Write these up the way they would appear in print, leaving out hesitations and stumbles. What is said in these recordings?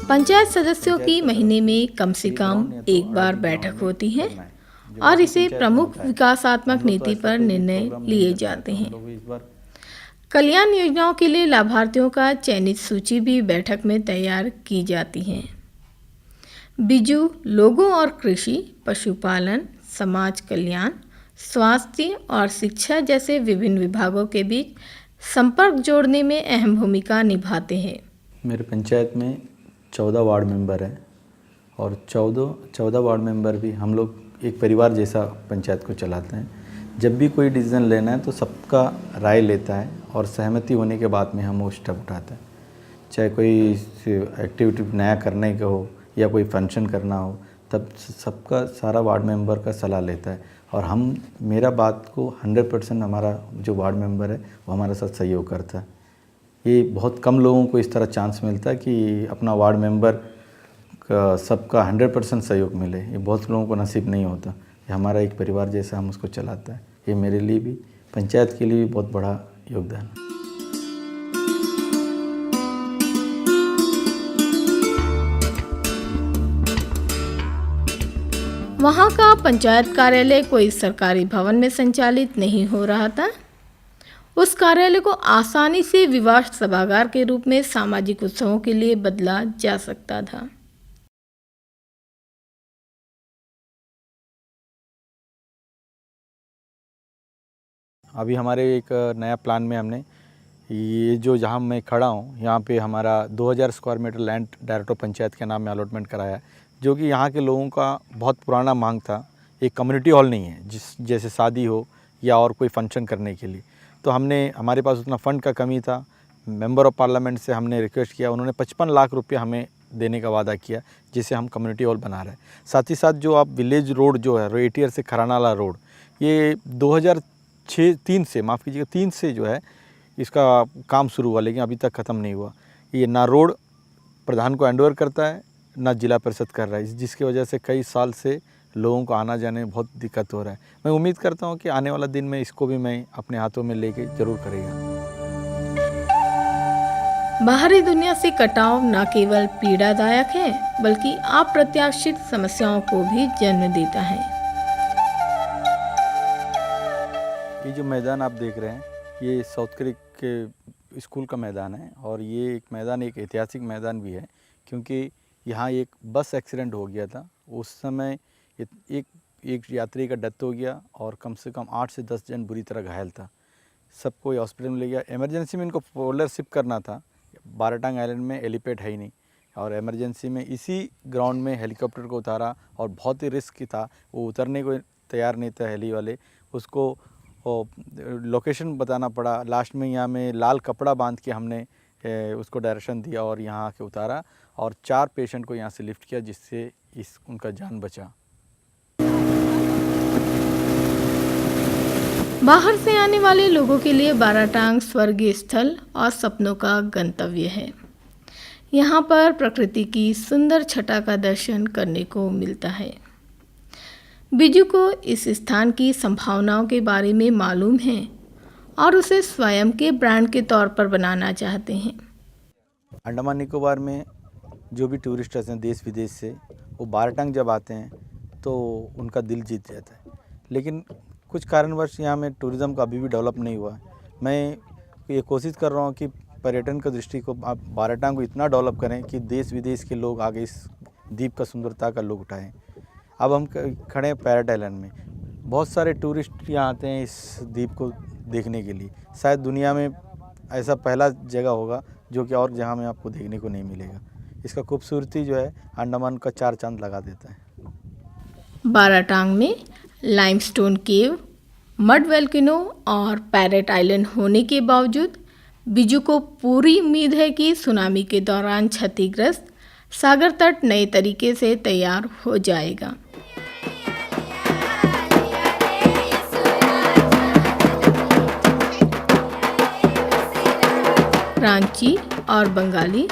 पंचायत सदस्यों की महीने में कम से कम एक बार बैठक होती है और इसे प्रमुख विकासात्मक नीति पर निर्णय लिए जाते हैं। कल्याण योजनाओं के लिए लाभार्थियों का चयनित सूची भी बैठक में तैयार की जाती है। बिजू लोगों और कृषि, पशुपालन, समाज कल्याण, स्वास्थ्य और शिक्षा जैसे विभिन्न विभागों के बीच संपर्क जोड़ने में अहम भूमिका निभाते हैं। मेरे पंचायत में 14 वार्ड मेंबर हैं और 14 वार्ड मेंबर भी हम लोग एक परिवार जैसा पंचायत को चलाते हैं। जब भी कोई डिसीजन लेना है तो सबका राय लेता है और सहमति होने के बाद में हम वो स्टेप उठाते हैं। चाहे कोई एक्टिविटी नया करने का हो या कोई फंक्शन करना हो, तब सबका सारा वार्ड मेंबर का सलाह लेता है और हम मेरा बात को 100% हमारा जो वार्ड मेंबर है वो हमारे साथ सहयोग करता है। ये बहुत कम लोगों को इस तरह चांस मिलता है कि अपना वार्ड मेंबर का सबका 100% सहयोग मिले। ये बहुत लोगों को नसीब नहीं होता। ये हमारा एक परिवार जैसा हम उसको चलाता है। ये मेरे लिए भी, पंचायत के लिए भी बहुत बड़ा योगदान है। वहाँ का पंचायत कार्यालय कोई सरकारी भवन में संचालित नहीं हो रहा था। उस कार्यालय को आसानी से विवाह सभागार के रूप में सामाजिक उत्सवों के लिए बदला जा सकता था। अभी हमारे एक नया प्लान में हमने ये जो जहाँ मैं खड़ा हूँ यहाँ पे हमारा 2000 square metre land director panchayat के नाम में अलॉटमेंट कराया है, जो कि यहाँ के लोगों का बहुत पुराना मांग था। एक कम्युनिटी हॉल नहीं है जैसे शादी हो या और कोई फंक्शन करने के लिए। तो हमारे पास उतना फ़ंड का कमी था। मेंबर ऑफ़ पार्लियामेंट से हमने रिक्वेस्ट किया, उन्होंने 55 लाख रुपये हमें देने का वादा किया, जिसे हम कम्युनिटी हॉल बना रहे हैं। साथ ही साथ जो आप विलेज रोड जो है रेटियर से खरानाला रोड, ये 2003 से जो है इसका काम शुरू हुआ, लेकिन अभी तक ख़त्म नहीं हुआ। ये ना रोड प्रधान को हैंडओवर करता है ना जिला परिषद कर रहा है, जिसकी वजह से कई साल से लोगों को आना जाने में बहुत दिक्कत हो रहा है। मैं उम्मीद करता हूँ कि आने वाला दिन में इसको भी मैं अपने हाथों में लेके ज़रूर करेगा। बाहरी दुनिया से कटाव न केवल पीड़ादायक है बल्कि अप्रत्याशित समस्याओं को भी जन्म देता है। ये जो मैदान आप देख रहे हैं ये साउथ क्रीक के स्कूल का मैदान है और ये एक मैदान एक ऐतिहासिक मैदान भी है, क्योंकि यहाँ एक बस एक्सीडेंट हो गया था। उस समय एक यात्री का डेथ हो गया और कम से कम 8 से 10 जन बुरी तरह घायल था। सबको हॉस्पिटल में ले गया। इमरजेंसी में इनको पोलर शिफ्ट करना था। बाराटांग आइलैंड में एलिपेड है ही नहीं और इमरजेंसी में इसी ग्राउंड में हेलीकॉप्टर को उतारा और बहुत ही रिस्क था। वो उतरने को तैयार नहीं था हेली वाले, उसको लोकेशन बताना पड़ा। लास्ट में यहाँ में लाल कपड़ा बांध के हमने उसको डायरेक्शन दिया और यहाँ आके उतारा और 4 पेशेंट को यहाँ से लिफ्ट किया, जिससे उनका जान बचा। बाहर से आने वाले लोगों के लिए बाराटांग स्वर्गीय स्थल और सपनों का गंतव्य है। यहाँ पर प्रकृति की सुंदर छटा का दर्शन करने को मिलता है। बिजू को इस स्थान की संभावनाओं के बारे में मालूम है और उसे स्वयं के ब्रांड के तौर पर बनाना चाहते हैं। अंडमान निकोबार में जो भी टूरिस्ट हैं देश विदेश से, वो बाराटांग जब आते हैं तो उनका दिल जीत जाता है, लेकिन कुछ कारणवश यहाँ में टूरिज़्म का अभी भी डेवलप नहीं हुआ है। मैं ये कोशिश कर रहा हूँ कि पर्यटन का दृष्टि को आप बाराटांग को इतना डेवलप करें कि देश विदेश के लोग आगे इस द्वीप का सुंदरता का लुत्फ़ उठाएं। अब हम खड़े हैं पैराट आइलैंड में। बहुत सारे टूरिस्ट यहाँ आते हैं इस द्वीप को देखने के लिए। शायद दुनिया में ऐसा पहला जगह होगा जो कि और जहाँ में आपको देखने को नहीं मिलेगा। इसका खूबसूरती जो है अंडमान का 4 चांद लगा देता है। बाराटांग में लाइमस्टोन केव, मड वोल्केनो और पैरेट आइलैंड होने के बावजूद बिजू को पूरी उम्मीद है कि सुनामी के दौरान क्षतिग्रस्त सागर तट नए तरीके से तैयार हो जाएगा। रांची और बंगाली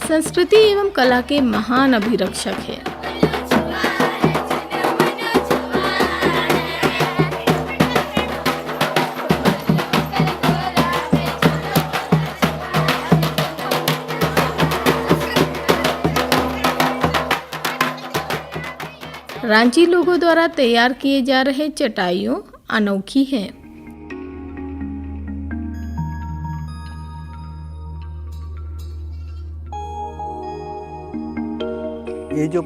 संस्कृति एवं कला के महान अभिरक्षक हैं। रांची लोगों द्वारा तैयार किए जा रहे चटाइयों अनोखी हैं। ये जो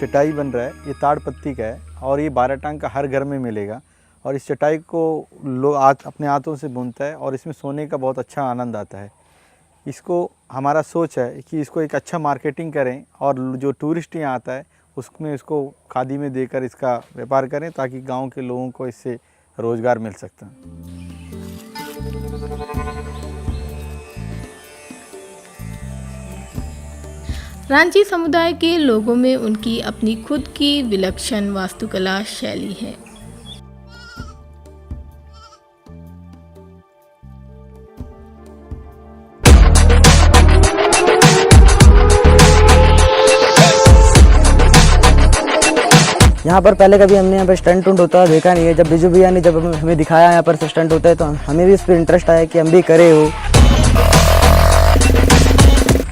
चटाई बन रहा है ये ताड़ पत्ती का है और ये 12 टांग का हर घर में मिलेगा और इस चटाई को लोग अपने हाथों से बुनता है और इसमें सोने का बहुत अच्छा आनंद आता है। इसको हमारा सोच है कि इसको एक अच्छा मार्केटिंग करें और जो टूरिस्ट यहाँ आता है उसमें इसको खादी में देकर इसका व्यापार करें ताकि गांव के लोगों को इससे रोज़गार मिल सकता है। रांची समुदाय के लोगों में उनकी अपनी खुद की विलक्षण वास्तुकला शैली है। यहाँ पर पहले कभी हमने यहाँ पर स्टंट उंट होता देखा नहीं है। जब बिजू भैया ने जब हमें दिखाया यहाँ पर स्टंट होता है तो हमें भी इस पर इंटरेस्ट आया कि हम भी करें हो।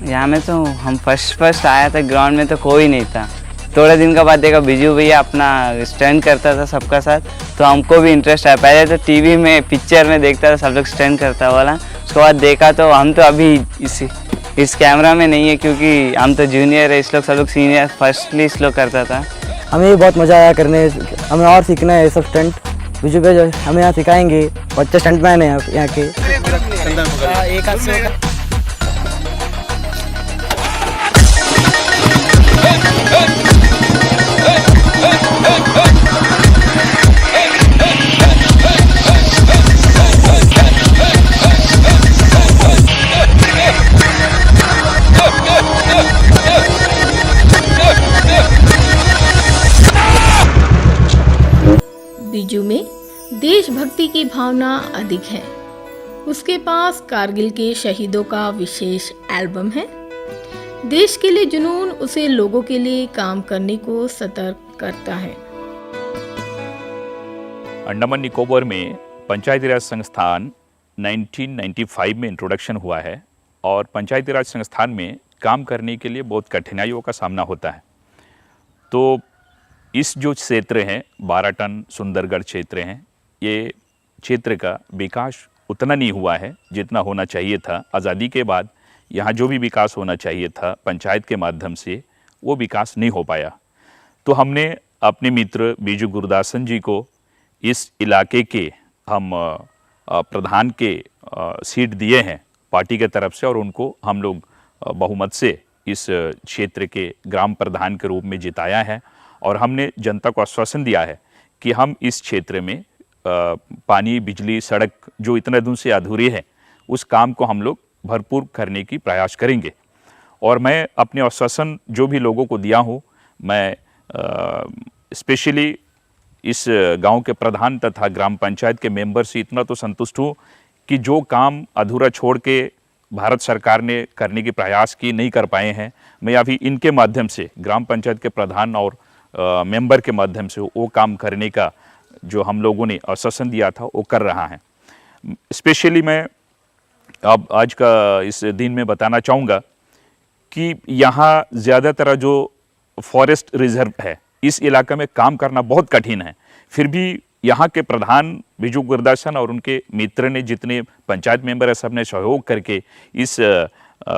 यहाँ में तो हम फर्स्ट आया था, ग्राउंड में तो कोई नहीं था। थोड़े दिन के बाद देखा बिजू भैया अपना स्टंट करता था सबका साथ, तो हमको भी इंटरेस्ट आया। पहले तो टीवी में पिक्चर में देखता था सब लोग स्टंट करता वाला, उसके बाद देखा तो हम तो अभी इस कैमरा में नहीं है क्योंकि हम तो जूनियर है, इस लोग सब लोग सीनियर, फर्स्टली इस लोग करता था। हमें भी बहुत मज़ा आया करने, हमें और सीखना है ये सब स्टंट। बिजू भैया जो हमें यहाँ सिखाएंगे, बच्चे स्टंट मैन है यहाँ के। बिजू में देशभक्ति की भावना अधिक है। उसके पास कारगिल के शहीदों का विशेष एल्बम है। देश के लिए जुनून उसे लोगों के लिए काम करने को सतर्क करता है। अंडमान निकोबार में पंचायती राज संस्थान 1995 में इंट्रोडक्शन हुआ है और पंचायती राज संस्थान में काम करने के लिए बहुत कठिनाइयों का सामना होता है। तो इस जो क्षेत्र हैं 12 टन सुंदरगढ़ क्षेत्र हैं, ये क्षेत्र का विकास उतना नहीं हुआ है जितना होना चाहिए था। आज़ादी के बाद यहाँ जो भी विकास होना चाहिए था पंचायत के माध्यम से, वो विकास नहीं हो पाया। तो हमने अपने मित्र बिजू गुरदासन जी को इस इलाके के हम प्रधान के सीट दिए हैं पार्टी के तरफ से और उनको हम लोग बहुमत से इस क्षेत्र के ग्राम प्रधान के रूप में जिताया है। और हमने जनता को आश्वासन दिया है कि हम इस क्षेत्र में पानी, बिजली, सड़क जो इतने दिन से अधूरी है उस काम को हम लोग भरपूर करने की प्रयास करेंगे। और मैं अपने आश्वासन जो भी लोगों को दिया हूँ, मैं स्पेशली इस गांव के प्रधान तथा ग्राम पंचायत के मेंबर से इतना तो संतुष्ट हूँ कि जो काम अधूरा छोड़ के भारत सरकार ने करने की प्रयास की नहीं कर पाए हैं, मैं अभी इनके माध्यम से ग्राम पंचायत के प्रधान और मेंबर के माध्यम से वो काम करने का जो हम लोगों ने आश्वासन दिया था वो कर रहा है। स्पेशली मैं अब आज का इस दिन में बताना चाहूँगा कि यहाँ ज़्यादातर जो फॉरेस्ट रिजर्व है इस इलाके में काम करना बहुत कठिन है। फिर भी यहाँ के प्रधान बिजू गुरदासन और उनके मित्र ने, जितने पंचायत मेंबर है, सब ने सहयोग करके इस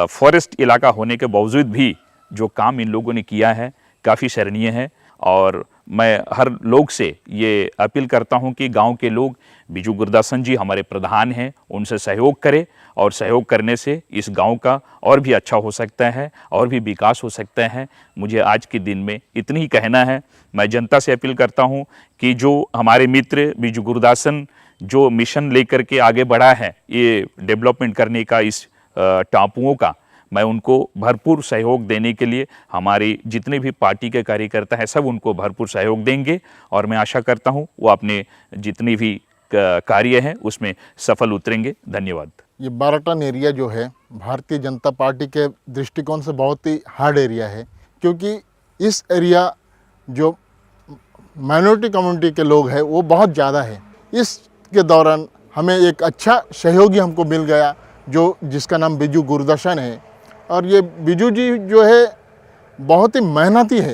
फॉरेस्ट इलाका होने के बावजूद भी जो काम इन लोगों ने किया है काफ़ी सराहनीय है। और मैं हर लोग से ये अपील करता हूँ कि गांव के लोग बिजू गुरदासन जी हमारे प्रधान हैं, उनसे सहयोग करें और सहयोग करने से इस गांव का और भी अच्छा हो सकता है और भी विकास हो सकता है। मुझे आज के दिन में इतनी ही कहना है। मैं जनता से अपील करता हूँ कि जो हमारे मित्र बिजू गुरदासन जो मिशन लेकर के आगे बढ़ा है ये डेवलपमेंट करने का इस टापुओं का, मैं उनको भरपूर सहयोग देने के लिए हमारी जितने भी पार्टी के कार्यकर्ता हैं सब उनको भरपूर सहयोग देंगे और मैं आशा करता हूं वो अपने जितनी भी कार्य हैं उसमें सफल उतरेंगे। धन्यवाद। ये 12 टन एरिया जो है भारतीय जनता पार्टी के दृष्टिकोण से बहुत ही हार्ड एरिया है, क्योंकि इस एरिया जो माइनॉरिटी कम्युनिटी के लोग हैं वो बहुत ज़्यादा है। इसके दौरान हमें एक अच्छा सहयोगी हमको मिल गया जो जिसका नाम बिजू गुरदासन है। और ये बिजू जी जो है बहुत ही मेहनती है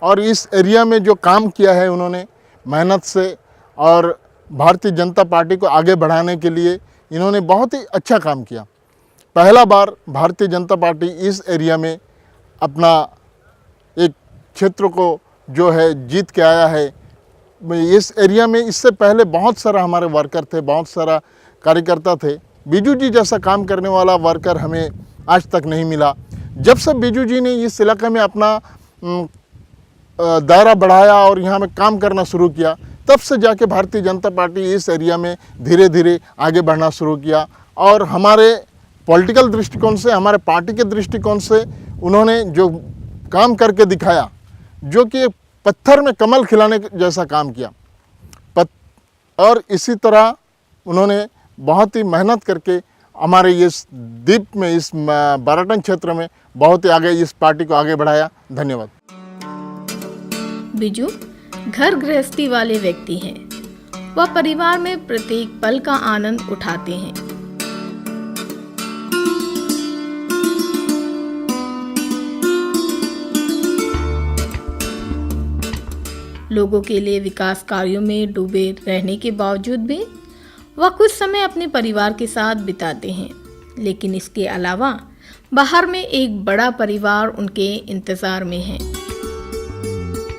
और इस एरिया में जो काम किया है उन्होंने मेहनत से और भारतीय जनता पार्टी को आगे बढ़ाने के लिए इन्होंने बहुत ही अच्छा काम किया। पहला बार भारतीय जनता पार्टी इस एरिया में अपना एक क्षेत्र को जो है जीत के आया है। इस एरिया में इससे पहले बहुत सारा हमारे वर्कर थे, बहुत सारा कार्यकर्ता थे। बीजू जी जैसा काम करने वाला वर्कर हमें आज तक नहीं मिला। जब से बीजू जी ने इस इलाके में अपना दायरा बढ़ाया और यहाँ में काम करना शुरू किया, तब से जाके भारतीय जनता पार्टी इस एरिया में धीरे धीरे आगे बढ़ना शुरू किया। और हमारे पॉलिटिकल दृष्टिकोण से, हमारे पार्टी के दृष्टिकोण से उन्होंने जो काम करके दिखाया, जो कि पत्थर में कमल खिलाने जैसा काम किया। और इसी तरह उन्होंने बहुत ही मेहनत करके हमारे इस द्वीप में, इस बाराटन क्षेत्र में बहुत ही आगे इस पार्टी को आगे बढ़ाया। धन्यवाद। बिजू घर गृहस्थी वाले व्यक्ति हैं। वह परिवार में प्रत्येक पल का आनंद उठाते हैं। लोगों के लिए विकास कार्यों में डूबे रहने के बावजूद भी वह कुछ समय अपने परिवार के साथ बिताते हैं। लेकिन इसके अलावा बाहर में एक बड़ा परिवार उनके इंतजार में है।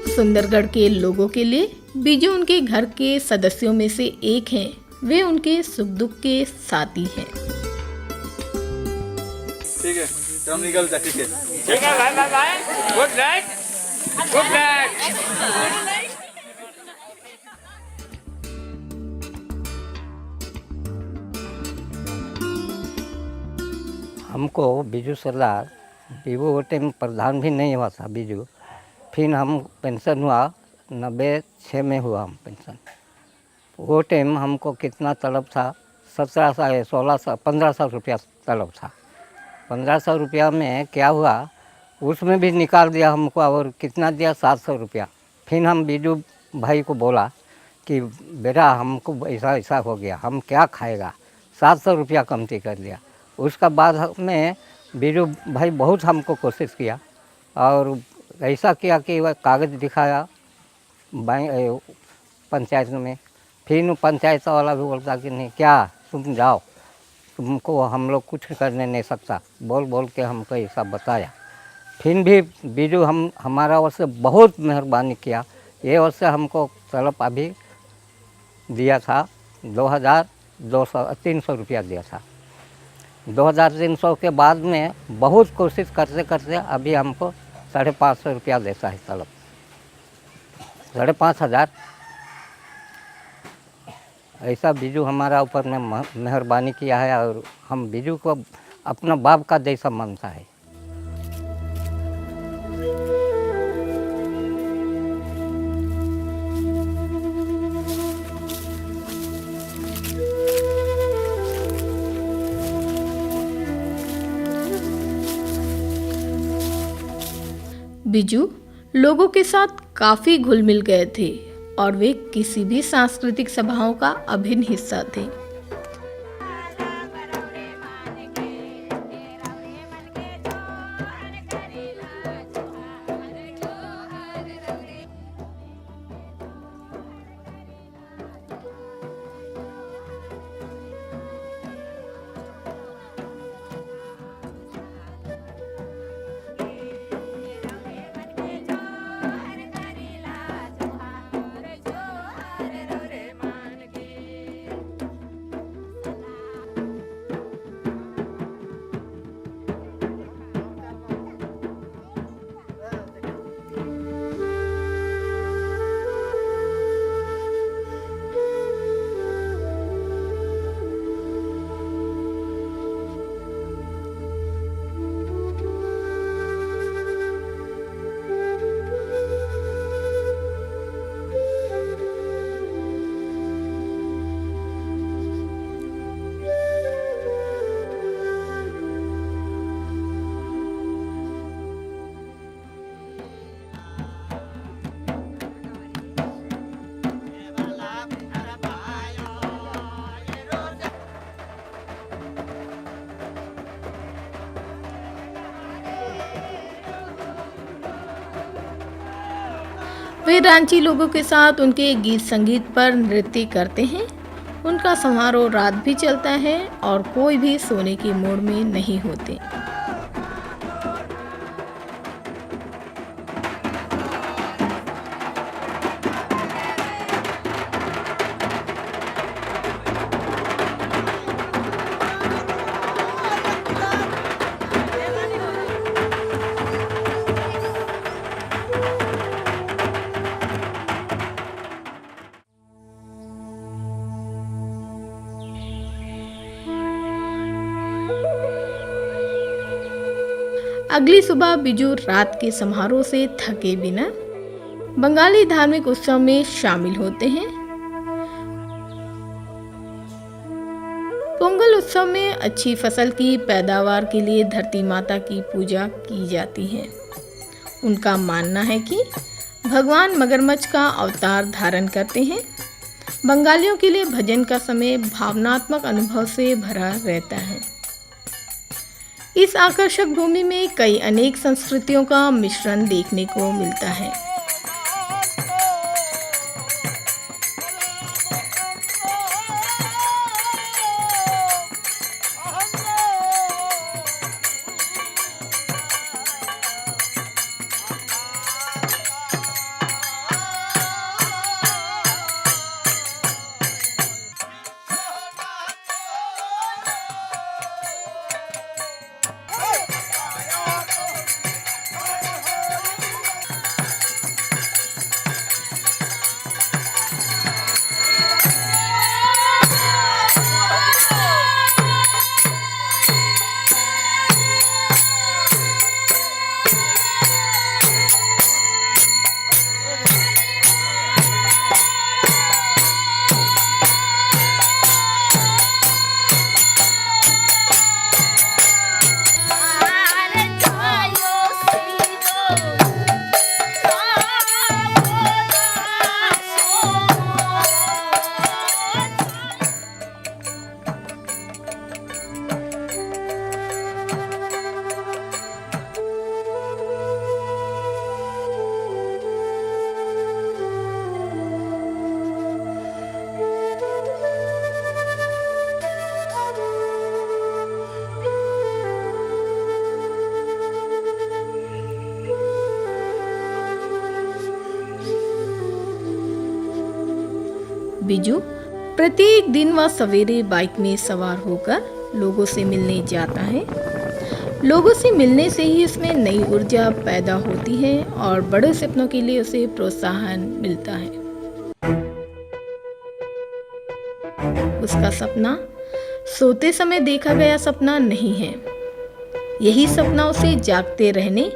सुंदरगढ़ के लोगों के लिए बिजू उनके घर के सदस्यों में से एक हैं। वे उनके सुख दुख के साथी हैं। ठीक है, हम निकलते हैं। ठीक है भाई, bye bye, good night, good night. हमको बीजू सरदार बीबू वो टाइम प्रधान भी नहीं हुआ था बीजू। फिर हम पेंशन हुआ 96 में हुआ हम पेंशन। वो टाइम हमको कितना तलब था, 1700 1600 1500 रुपया तलब था। 1500 रुपया में क्या हुआ, उसमें भी निकाल दिया हमको। और कितना दिया, 700 रुपया। फिर हम बीजू भाई को बोला कि बेटा हमको ऐसा ऐसा हो गया, हम क्या खाएगा, 700 रुपया कमती कर दिया। उसका बाद में बीजू भाई बहुत हमको कोशिश किया और ऐसा किया कि वह कागज़ दिखाया बैंक पंचायत में। फिर पंचायत वाला भी बोलता कि नहीं, क्या तुम जाओ, तुमको हम लोग कुछ करने नहीं सकता, बोल बोल के हमको ऐसा बताया। फिर भी बीजू हमारा ओर से बहुत मेहरबानी किया। ये ओर से हमको तलब अभी दिया था 2300 रुपया दिया था। 2300 के बाद में बहुत कोशिश करते करते अभी हमको 550 रुपया देता है तलब, 5500। ऐसा बीजू हमारा ऊपर में मेहरबानी किया है और हम बीजू को अपना बाप का जैसा मानता है। बिजू लोगों के साथ काफी घुल मिल गए थे और वे किसी भी सांस्कृतिक सभाओं का अभिन्न हिस्सा थे। वे रांची लोगों के साथ उनके गीत संगीत पर नृत्य करते हैं। उनका समारोह रात भी चलता है और कोई भी सोने के मूड में नहीं होते। अगली सुबह बिजू रात के समारोह से थके बिना बंगाली धार्मिक उत्सव में शामिल होते हैं। पोंगल उत्सव में अच्छी फसल की पैदावार के लिए धरती माता की पूजा की जाती है। उनका मानना है कि भगवान मगरमच्छ का अवतार धारण करते हैं। बंगालियों के लिए भजन का समय भावनात्मक अनुभव से भरा रहता है। इस आकर्षक भूमि में कई अनेक संस्कृतियों का मिश्रण देखने को मिलता है। बिजू प्रत्येक दिन वह सवेरे बाइक में सवार होकर लोगों से मिलने जाता है। लोगों से मिलने से ही उसमें नई ऊर्जा पैदा होती है और बड़े सपनों के लिए उसे प्रोत्साहन मिलता है। उसका सपना सोते समय देखा गया सपना नहीं है। यही सपना उसे जागते रहने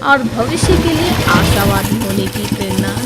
और भविष्य के लिए आशावादी होने की प्रेरणा